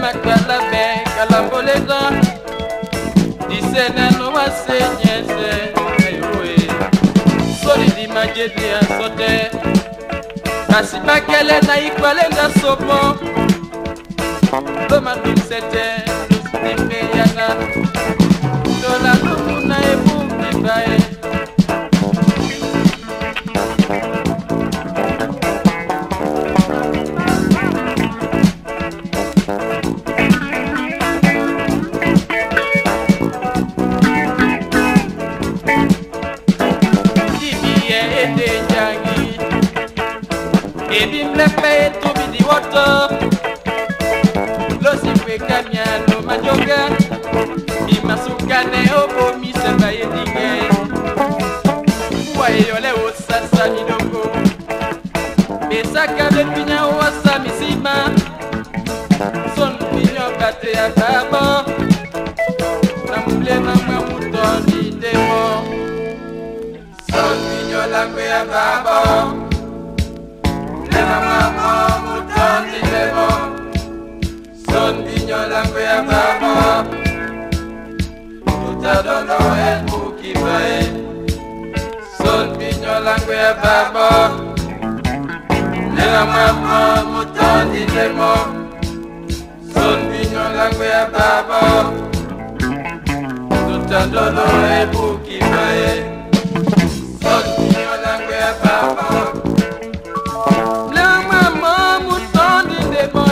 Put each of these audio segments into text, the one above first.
makala be kalamboleza disena no wasenyese ayoe soli di majedi asote kasibakele na ikwalenda sopo Loma dulcete lusnipe yana Dola lumuna ebu mibae Dibiye ede jangi Ebi mlepe etubi di woto Kamiano majoga Imasukane obo miseba yedige Wae yole osasa midoko Besaka bepinya wasa misima Son pinyo bate ya babo Namule mama mutondi demo Son pinyo langwe ya babo Le mama mutondi demo Son piño langwe ya babo Utadono el bukibae Son piño langwe ya babo Lela mama mutondi demo Son piño langwe ya babo Utadono el bukibae Son piño langwe ya babo Lela mama mutondi demo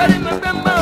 Sorry,